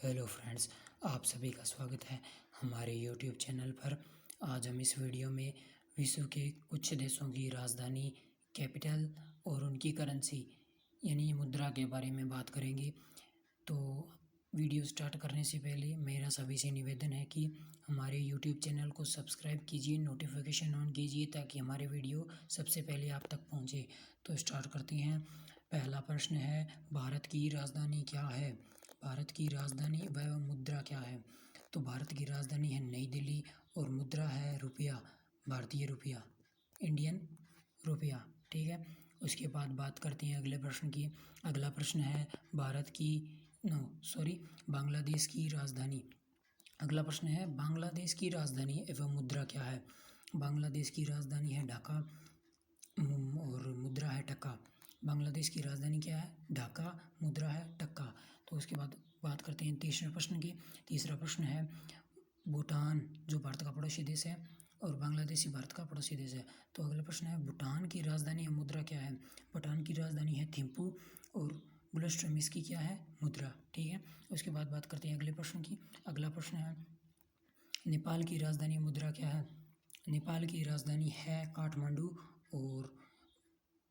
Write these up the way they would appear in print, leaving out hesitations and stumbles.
Hello friends, आप सभी का स्वागत है हमारे यूट्यूब चैनल पर। आज हम इस वीडियो में विश्व के कुछ देशों की राजधानी, कैपिटल और उनकी करेंसी यानी मुद्रा के बारे में बात करेंगे। तो वीडियो स्टार्ट करने से पहले मेरा सभी से निवेदन है कि हमारे यूट्यूब चैनल को सब्सक्राइब कीजिए, नोटिफिकेशन ऑन कीजिए ताकि हमारे वीडियो सबसे पहले आप तक पहुँचे। तो स्टार्ट करते हैं। पहला प्रश्न है, भारत की राजधानी क्या है? भारत की राजधानी व मुद्रा क्या है? तो भारत की राजधानी है नई दिल्ली और मुद्रा है रुपया, भारतीय रुपया, इंडियन रुपया। ठीक है। उसके बाद बात करते हैं अगले प्रश्न की। अगला प्रश्न है, बांग्लादेश की राजधानी। अगला प्रश्न है, बांग्लादेश की राजधानी एवं मुद्रा क्या है? बांग्लादेश की राजधानी है ढाका और मुद्रा है टका। बांग्लादेश की राजधानी क्या है? ढाका, मुद्रा है टक्का। तो उसके बाद बात करते हैं तीसरे प्रश्न की। तीसरा प्रश्न है, भूटान जो भारत का पड़ोसी देश है और बांग्लादेश ही भारत का पड़ोसी देश है। तो अगला प्रश्न है, भूटान की राजधानी या मुद्रा क्या है? भूटान की राजधानी है थिम्पू और बुलस्ट्रम इसकी क्या है? मुद्रा। ठीक है। उसके बाद बात करते हैं अगले प्रश्न की। अगला प्रश्न है, नेपाल की राजधानी मुद्रा क्या है? नेपाल की राजधानी है काठमांडू और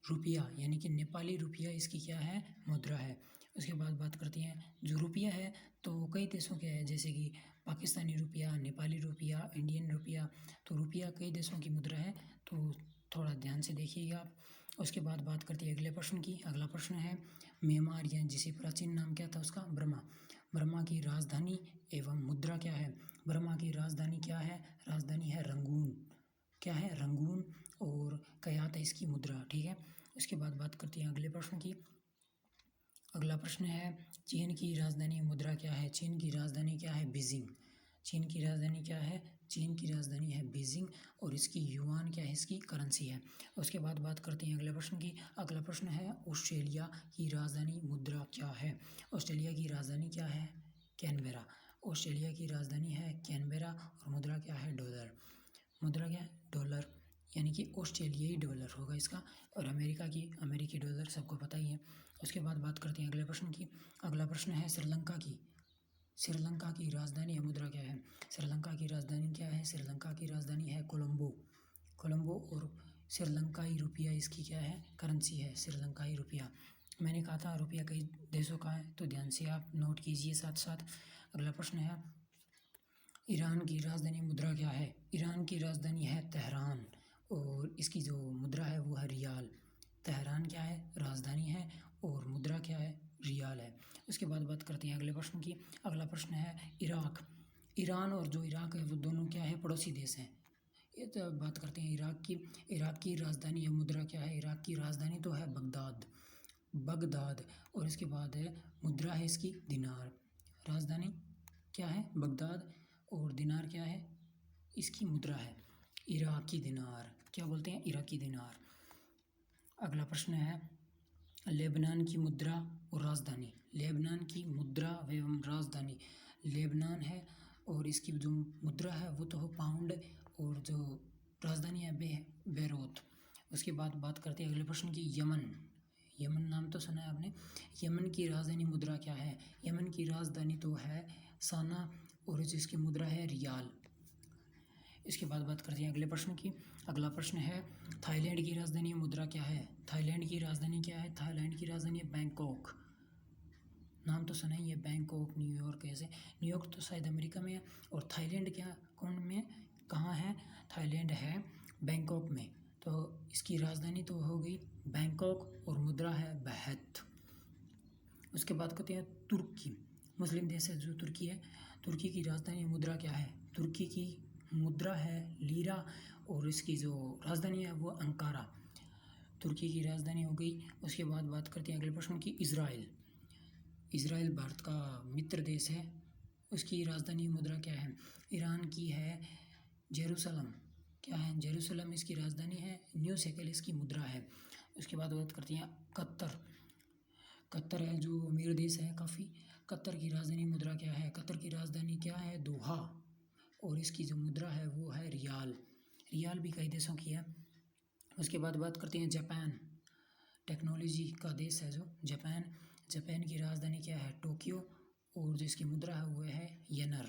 रुपया यानी कि नेपाली रुपया इसकी क्या है? मुद्रा है। उसके बाद बात करते हैं, जो रुपया है तो कई देशों के है, जैसे कि पाकिस्तानी रुपया, नेपाली रुपया, इंडियन रुपया। तो रुपया कई देशों की मुद्रा है, तो थोड़ा ध्यान से देखिएगा आप। उसके बाद बात करते हैं अगले प्रश्न की। अगला प्रश्न है, म्यांमार या जिसे प्राचीन नाम क्या था उसका? बर्मा। बर्मा की राजधानी एवं मुद्रा क्या है? बर्मा की राजधानी क्या है? राजधानी है रंगून। क्या है? रंगून। और कयात है इसकी मुद्रा। ठीक है। उसके बाद बात करते हैं अगले प्रश्न की। अगला प्रश्न है, चीन की राजधानी मुद्रा क्या है? चीन की राजधानी क्या है? बीजिंग। चीन की राजधानी क्या है? चीन की राजधानी है बीजिंग और इसकी युआन क्या है? इसकी करेंसी है। उसके बाद बात करते हैं अगले प्रश्न की। अगला प्रश्न है, ऑस्ट्रेलिया की राजधानी मुद्रा क्या है? ऑस्ट्रेलिया की राजधानी क्या है? कैनबेरा। ऑस्ट्रेलिया की राजधानी है कैनबेरा और मुद्रा क्या है? डॉलर। मुद्रा क्या है? डॉलर, यानी कि ऑस्ट्रेलियाई डॉलर होगा इसका। और अमेरिकी डॉलर सबको पता ही है। उसके बाद बात करते हैं अगले प्रश्न की। अगला प्रश्न है, श्रीलंका की। श्रीलंका की राजधानी या मुद्रा क्या है? श्रीलंका की राजधानी क्या है? श्रीलंका की राजधानी है कोलंबो। कोलंबो और श्रीलंकाई रुपया इसकी क्या है? करेंसी है, श्रीलंकाई रुपया। मैंने कहा था रुपया कई देशों का है, तो ध्यान से आप नोट कीजिए साथ साथ। अगला प्रश्न है, ईरान की राजधानी मुद्रा क्या है? ईरान की राजधानी है तेहरान और इसकी जो मुद्रा है वो है रियाल। तेहरान क्या है? राजधानी है और मुद्रा क्या है? रियाल है। उसके बाद बात करते हैं अगले प्रश्न की। अगला प्रश्न है, इराक। ईरान और जो इराक है वो दोनों क्या है? पड़ोसी देश हैं। ये तो बात करते हैं इराक की। इराक की राजधानी या मुद्रा क्या है? इराक की राजधानी तो है बगदाद। बगदाद। और इसके बाद है मुद्रा है इसकी दिनार। राजधानी क्या है? बगदाद और दिनार क्या है? इसकी मुद्रा है इराकी दिनार। क्या बोलते हैं? इराकी दिनार। अगला प्रश्न है, लेबनान की मुद्रा और राजधानी। लेबनान की मुद्रा एवं राजधानी। लेबनान है और इसकी जो मुद्रा है वो तो हो पाउंड और जो राजधानी है बेरूत। उसके बाद बात करते हैं अगले प्रश्न की। यमन। यमन नाम तो सुना है आपने। यमन की राजधानी मुद्रा क्या है? यमन की राजधानी तो है साना और जिसकी मुद्रा है रियाल। इसके बाद बात करते हैं अगले प्रश्न की। अगला प्रश्न है, थाईलैंड की राजधानी मुद्रा क्या है? थाईलैंड की राजधानी क्या है? थाईलैंड की राजधानी है बैंकॉक। नाम तो सुना ही है, बैंकॉक, न्यूयॉर्क। ऐसे न्यूयॉर्क तो शायद अमेरिका में है और थाईलैंड क्या कौन में कहाँ है? थाईलैंड है बैंकॉक में। तो इसकी राजधानी तो हो गई बैंकॉक और मुद्रा है बहत। उसके बाद कहते हैं तुर्की। मुस्लिम देश है जो तुर्की है। तुर्की की राजधानी मुद्रा क्या है? तुर्की की मुद्रा है लीरा और इसकी जो राजधानी है वो अंकारा। तुर्की की राजधानी हो गई। उसके बाद बात करते हैं अगले प्रश्न की। इजराइल। इजराइल भारत का मित्र देश है। उसकी राजधानी मुद्रा क्या है? ईरान की है जेरूसलम। क्या है? जेरूसलम इसकी राजधानी है। न्यू शेकेल इसकी मुद्रा है। उसके बाद बात करते हैं कतर। कतर है जो अमीर देश है काफ़ी। कतर की राजधानी मुद्रा क्या है? कतर की राजधानी क्या है? दोहा और इसकी जो मुद्रा है वो है रियाल। रियाल भी कई देशों की है। उसके बाद बात करते हैं जापान। टेक्नोलॉजी का देश है जो जापान। जापान की राजधानी क्या है? टोक्यो और जो इसकी मुद्रा है वो है यनर,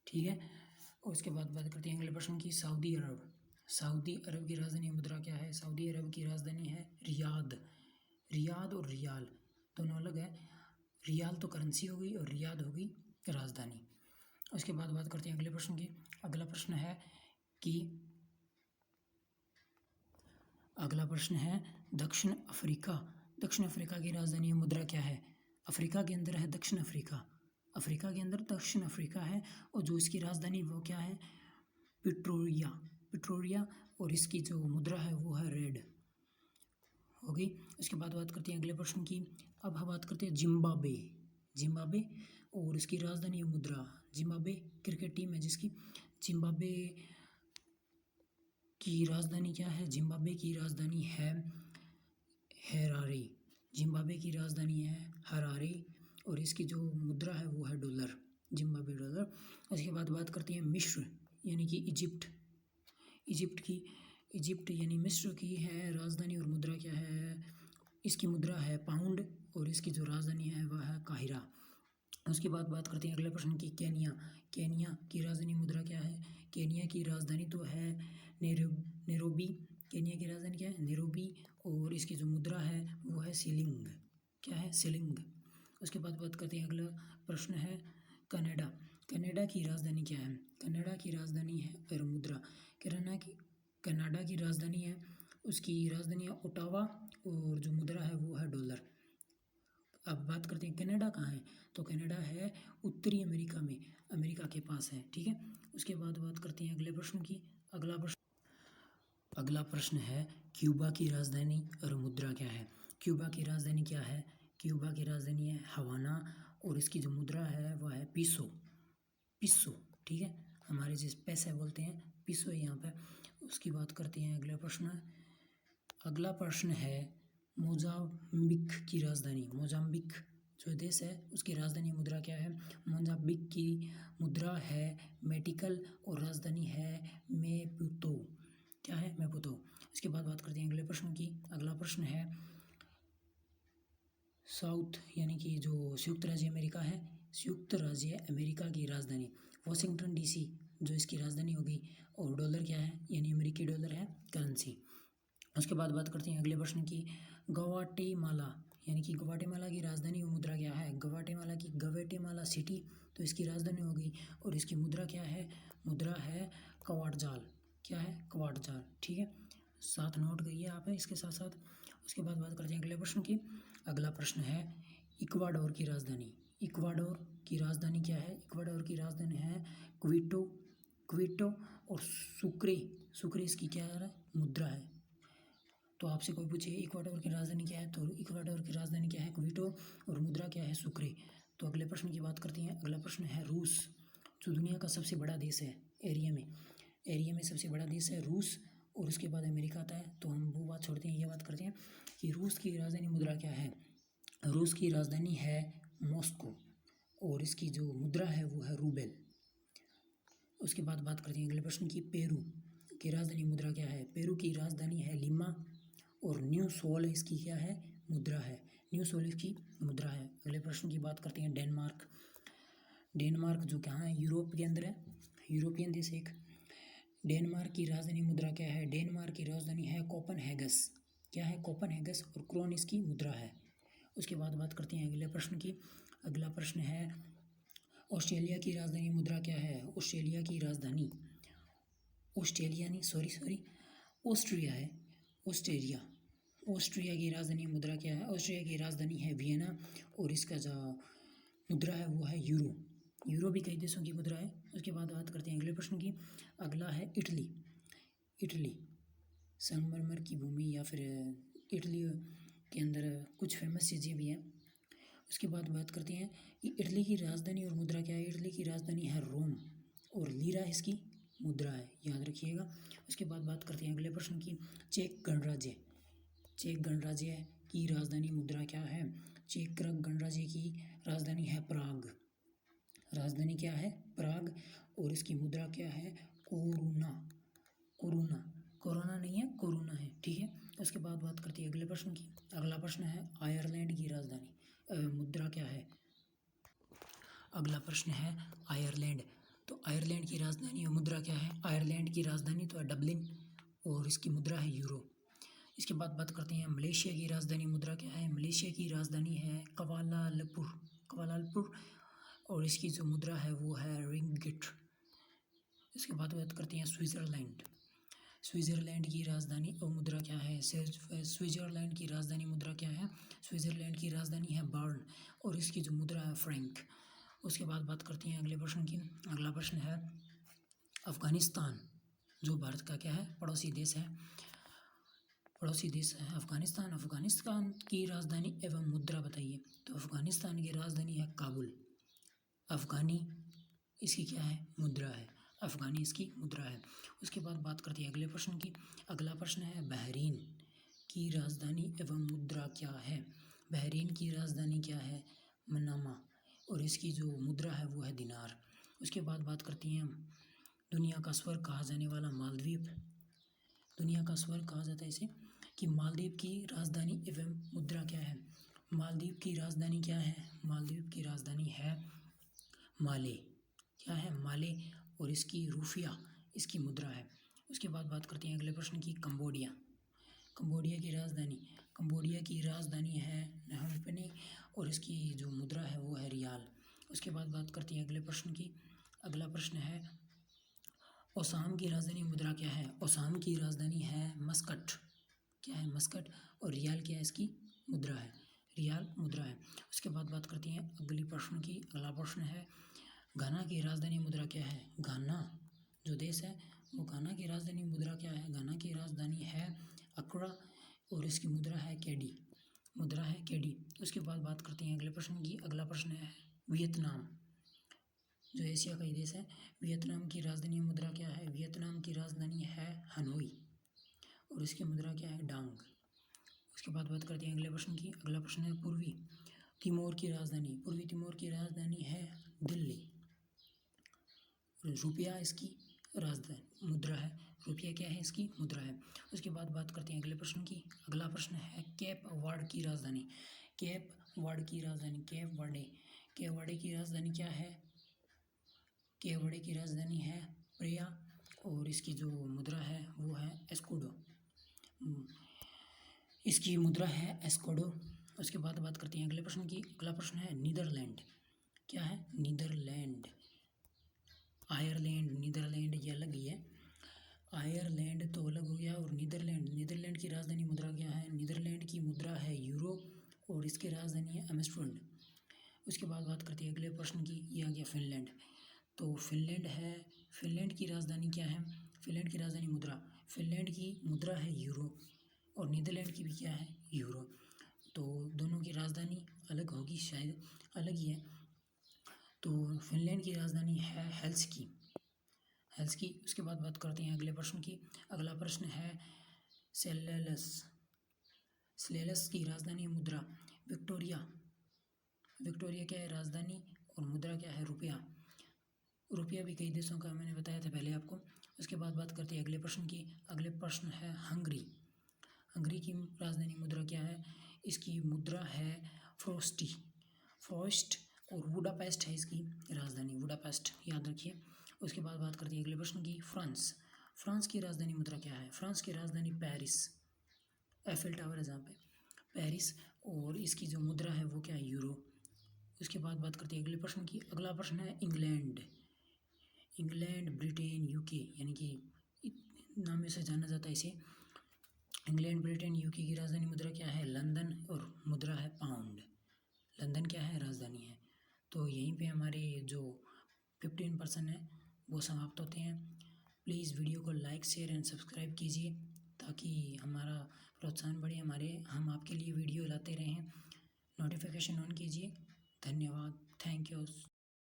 ठीक है। और उसके बाद बात करते हैं अगले प्रश्न की, सऊदी अरब। सऊदी अरब की राजधानी मुद्रा क्या है? सऊदी अरब की राजधानी है रियाद। रियाद और रियाल दोनों अलग है, रियाल तो करेंसी हो गई और रियाद होगी राजधानी। उसके बाद बात करते हैं अगले प्रश्न की। अगला प्रश्न है कि अगला प्रश्न है दक्षिण अफ्रीका। दक्षिण अफ्रीका की राजधानी मुद्रा क्या है? अफ्रीका के अंदर है दक्षिण अफ्रीका, अफ्रीका के अंदर दक्षिण अफ्रीका है, और जो इसकी राजधानी वो क्या है? Pretoria, Pretoria. और इसकी जो मुद्रा है वो है रेड, होगी। उसके बाद बात करते हैं अगले प्रश्न की। अब हम बात करते हैं जिम्बाब्वे। जिम्बाब्वे और इसकी राजधानी मुद्रा, जिम्बाब्वे क्रिकेट टीम है जिसकी। जिम्बाब्वे की राजधानी क्या है? जिम्बाब्वे की राजधानी है हरारे। जिम्बाब्वे की राजधानी है हरारे, और इसकी जो मुद्रा है वो है डॉलर, जिम्बाब्वे डॉलर। उसके बाद बात करते हैं मिस्र यानी कि इजिप्ट। इजिप्ट यानी मिस्र की है राजधानी और मुद्रा क्या है? इसकी मुद्रा है पाउंड, और इसकी जो राजधानी है वह है काहिरा। उसके बाद बात करते हैं अगले प्रश्न की, केनिया। केनिया की राजधानी मुद्रा क्या है? केनिया की राजधानी तो है नैरोबी। केनिया की राजधानी क्या है? नैरोबी, और इसकी जो मुद्रा है वो है शिलिंग। क्या है? शिलिंग। उसके बाद बात करते हैं अगला प्रश्न है कनाडा। कनाडा की राजधानी क्या है? कनाडा की राजधानी है और मुद्रा, कनाडा की राजधानी है, उसकी राजधानी है ओटावा, और जो मुद्रा है वो है डॉलर। अब बात करते हैं कनाडा कहाँ है? तो कनाडा है उत्तरी अमेरिका में, अमेरिका के पास है, ठीक है। उसके बाद बात करते हैं अगले प्रश्न की। अगला प्रश्न है क्यूबा की राजधानी और मुद्रा क्या है? क्यूबा की राजधानी क्या है? क्यूबा की राजधानी है हवाना, और इसकी जो मुद्रा है वह है पिसो, पिसो, ठीक है। हमारे जिस पैसे बोलते हैं पिसो है यहाँ पे। उसकी बात करते हैं अगला प्रश्न है मोजाम्बिक की राजधानी। मोजाम्बिक जो देश है उसकी राजधानी मुद्रा क्या है? मोजाम्बिक की मुद्रा है मेटिकल, और राजधानी है मेपुतो। क्या है? मेपुतो। इसके बाद बात करते हैं अगले प्रश्न की। अगला प्रश्न है साउथ यानी कि जो संयुक्त राज्य अमेरिका है, संयुक्त राज्य अमेरिका की राजधानी वाशिंगटन डीसी जो इसकी राजधानी होगी, और डॉलर क्या है? यानी अमेरिकी डॉलर है करेंसी। उसके बाद बात करते हैं अगले प्रश्न की। ग्वाटेमाला यानी कि ग्वाटेमाला की राजधानी और मुद्रा क्या है? ग्वाटेमाला सिटी तो इसकी राजधानी होगी, और इसकी मुद्रा क्या है? मुद्रा है क्वाटजाल। क्या है? क्वाटजाल, ठीक है। साथ नोट करिए आप इसके साथ साथ। उसके बाद बात करते हैं अगले प्रश्न की। अगला प्रश्न है इक्वाडोर की राजधानी। इक्वाडोर की राजधानी क्या है? इक्वाडोर की राजधानी है क्विटो, और सुक्रे इसकी क्या है? मुद्रा है। तो आपसे कोई पूछे इक्वाडोर की राजधानी क्या है, तो इक्वाडोर की राजधानी क्या है? क्विटो, और मुद्रा क्या है? सुक्रे। तो अगले प्रश्न की बात करते हैं। अगला प्रश्न है रूस, जो दुनिया का सबसे बड़ा देश है एरिया में सबसे बड़ा देश है रूस, और उसके बाद अमेरिका आता है। तो हम वो बात छोड़ते हैं, ये बात करते हैं कि रूस की राजधानी मुद्रा क्या है? रूस की राजधानी है मॉस्को, और इसकी जो मुद्रा है वो है रूबेल। उसके बाद बात करते हैं अगले प्रश्न की। पेरू की राजधानी मुद्रा क्या है? पेरू की राजधानी है लिमा, और न्यू सोल इसकी क्या है? मुद्रा है। न्यू सोल इसकी मुद्रा है। अगले प्रश्न की बात करते हैं डेनमार्क। डेनमार्क जो कहाँ है? यूरोप के अंदर है, यूरोपियन देश एक। डेनमार्क की राजधानी मुद्रा क्या है? डेनमार्क की राजधानी है कोपनहेगस। क्या है? कोपनहेगस, और क्रोन इसकी मुद्रा है। उसके बाद बात करते हैं अगले प्रश्न की। अगला प्रश्न है ऑस्ट्रेलिया की राजधानी मुद्रा क्या है? ऑस्ट्रेलिया की राजधानी ऑस्ट्रेलिया नहीं सॉरी ऑस्ट्रिया है। ऑस्ट्रिया की राजधानी मुद्रा क्या है? ऑस्ट्रिया की राजधानी है वियना, और इसका जो मुद्रा है वो है यूरो भी कई देशों की मुद्रा है। उसके बाद बात करते हैं अगले प्रश्न की। अगला है इटली संगमरमर की भूमि, या फिर इटली के अंदर कुछ फेमस चीज़ें भी हैं। उसके बाद बात करते हैं कि इटली की राजधानी और मुद्रा क्या है? इटली की राजधानी है रोम, और लीरा इसकी मुद्रा है, याद रखिएगा। उसके बाद बात करते हैं अगले प्रश्न की। चेक गणराज्य की राजधानी मुद्रा क्या है? चेक गणराज्य की राजधानी है प्राग। राजधानी क्या है? प्राग, और इसकी मुद्रा क्या है? कोरोना नहीं है, कोरोना है, ठीक है। उसके बाद बात करते हैं अगले प्रश्न की। अगला प्रश्न है आयरलैंड की राजधानी मुद्रा क्या है? अगला प्रश्न है आयरलैंड। तो आयरलैंड की राजधानी और मुद्रा क्या है? आयरलैंड की राजधानी तो है डबलिन और इसकी मुद्रा है यूरो। इसके बाद बात करते हैं मलेशिया की राजधानी मुद्रा क्या है? मलेशिया की राजधानी है कवालालंपुर और इसकी जो मुद्रा है वो है रिंगिट। इसके बाद बात करते हैं स्विट्ज़रलैंड की राजधानी और मुद्रा क्या है? स्विट्ज़रलैंड की राजधानी मुद्रा क्या है? स्विट्ज़रलैंड की राजधानी है बर्न और इसकी जो मुद्रा है फ्रैंक। उसके बाद बात करते हैं अगले प्रश्न की। अगला प्रश्न है अफ़गानिस्तान, जो भारत का क्या है? पड़ोसी देश है अफ़गानिस्तान। अफ़गानिस्तान की राजधानी एवं मुद्रा बताइए। तो अफ़गानिस्तान की राजधानी है काबुल। अफ़गानी इसकी क्या है? मुद्रा है। अफ़गानी इसकी मुद्रा है। उसके बाद बात करते हैं अगले प्रश्न की। अगला प्रश्न है बहरीन की राजधानी एवं मुद्रा क्या है? बहरीन की राजधानी क्या है? मनामा और इसकी जो मुद्रा है वो है दिनार। उसके बाद बात करते हैं दुनिया का स्वर्ग कहा जाने वाला मालदीव। दुनिया का स्वर्ग कहा जाता है इसे कि मालदीव की राजधानी एवं मुद्रा क्या है? मालदीव की राजधानी क्या है? मालदीव की राजधानी है माले। क्या है? माले और इसकी रूफिया इसकी मुद्रा है। उसके बाद बात करते हैं अगले प्रश्न की। कंबोडिया की राजधानी है नहमपनी और इसकी जो मुद्रा है वो है रियाल। उसके बाद बात करते हैं अगले प्रश्न की। अगला प्रश्न है ओसाम की राजधानी मुद्रा क्या है? ओसाम की राजधानी है मस्कट। क्या है? मस्कट और रियाल क्या है? इसकी मुद्रा है। रियाल मुद्रा है। उसके बाद बात करते हैं अगली प्रश्न की। अगला प्रश्न है घाना की राजधानी मुद्रा क्या है? घाना जो देश है वो घाना की राजधानी मुद्रा क्या है? घाना की राजधानी है अक्रा और इसकी मुद्रा है केडी। उसके बाद बात करते हैं अगले प्रश्न की। अगला प्रश्न है वियतनाम, जो एशिया का ही देश है। वियतनाम की राजधानी मुद्रा क्या है? वियतनाम की राजधानी है हनोई और इसकी मुद्रा क्या है? डांग। उसके बाद बात करते हैं अगले प्रश्न की। अगला प्रश्न है पूर्वी तिमोर की राजधानी है दिल्ली। रुपया इसकी राजधानी मुद्रा है। रुपया क्या है? इसकी मुद्रा है। उसके बाद बात करते हैं अगले प्रश्न की। अगला प्रश्न है केप वर्डे की राजधानी की राजधानी क्या है? केप वर्डे की राजधानी है प्रिया और इसकी जो मुद्रा है वो है एस्कुडो। इसकी मुद्रा है एस्कुडो। उसके बाद बात करते हैं अगले प्रश्न की। अगला प्रश्न है नीदरलैंड। क्या है? नीदरलैंड। आयरलैंड नीदरलैंड ये अलग ही है। आयरलैंड तो अलग हो गया और नीदरलैंड की राजधानी मुद्रा क्या है? नीदरलैंड की मुद्रा है यूरो और इसकी राजधानी है एम्स्टर्डम। उसके बाद बात करते हैं अगले प्रश्न की। ये आ गया फिनलैंड। तो फिनलैंड की राजधानी क्या है? फिनलैंड की राजधानी फिनलैंड की मुद्रा है यूरो और नीदरलैंड की भी क्या है? यूरो। तो दोनों की राजधानी अलग होगी, शायद अलग ही है। तो फिनलैंड की राजधानी है हेल्सिंकी। उसके बाद बात करते हैं अगले प्रश्न की। अगला प्रश्न है सेलेलस की राजधानी मुद्रा विक्टोरिया क्या है राजधानी और मुद्रा क्या है? रुपया भी कई देशों का मैंने बताया था पहले आपको। उसके बाद बात करते हैं अगले प्रश्न की। अगले प्रश्न है हंगरी की राजधानी मुद्रा क्या है? इसकी मुद्रा है फ्रोस्ट और बुडापेस्ट है इसकी राजधानी, बुडापेस्ट याद रखिए। उसके बाद बात करते हैं अगले प्रश्न की। फ्रांस की राजधानी मुद्रा क्या है? फ्रांस की राजधानी पेरिस, एफिल टावर है जहाँ पे, पेरिस और इसकी जो मुद्रा है वो क्या है? यूरो। उसके बाद बात करते हैं अगले प्रश्न की। अगला प्रश्न है इंग्लैंड, ब्रिटेन, यूके यानी कि नाम से जाना जाता है इसे। इंग्लैंड, ब्रिटेन, यूके की राजधानी मुद्रा क्या है? लंदन और मुद्रा है पाउंड। लंदन क्या है? राजधानी है। तो यहीं पे हमारे जो 15% है वो समाप्त होते हैं। प्लीज़ वीडियो को लाइक, शेयर एंड सब्सक्राइब कीजिए ताकि हमारा प्रोत्साहन बढ़े, हम आपके लिए वीडियो लाते रहें। नोटिफिकेशन ऑन कीजिए। धन्यवाद। Thank you.